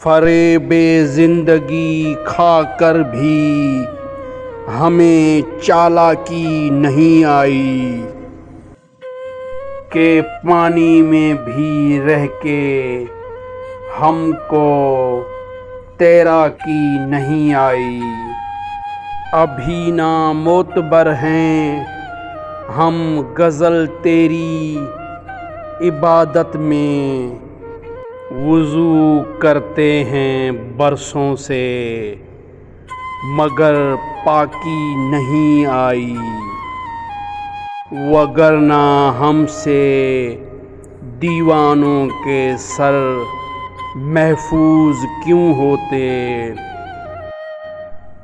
फरेबे जिंदगी खाकर भी हमें चालाकी नहीं आई, के पानी में भी रह के हमको तैराकी नहीं आई। अभी ना मोतबर हैं हम गज़ल तेरी इबादत में, वुज़ू करते हैं बरसों से मगर पाकी नहीं आई। वगरना हमसे दीवानों के सर महफूज क्यों होते,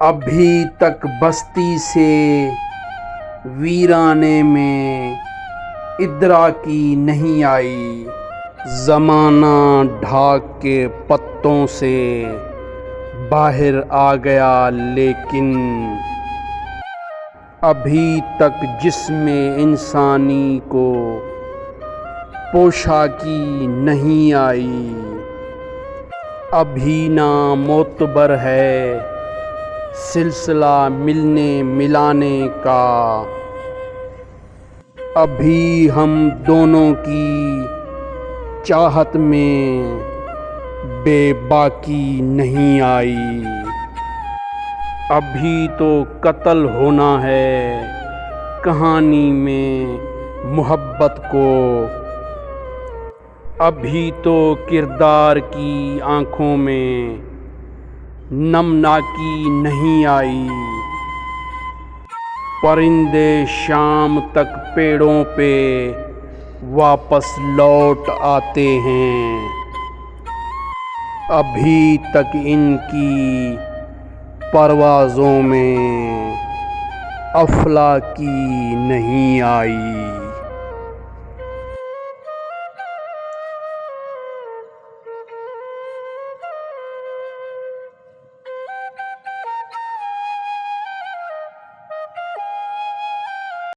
अभी तक बस्ती से वीराने में इदराकी नहीं आई। ज़माना ढाक के पत्तों से बाहर आ गया लेकिन अभी तक जिस्म इंसानी को पोशाकी नहीं आई। अभी ना मोतबर है सिलसिला मिलने मिलाने का, अभी हम दोनों की चाहत में बेबाकी नहीं आई। अभी तो कत्ल होना है कहानी में मोहब्बत को, अभी तो किरदार की आँखों में नमनाकी नहीं आई। परिंदे शाम तक पेड़ों पे वापस लौट आते हैं, अभी तक इनकी परवाज़ों में अफलाकी नहीं आई।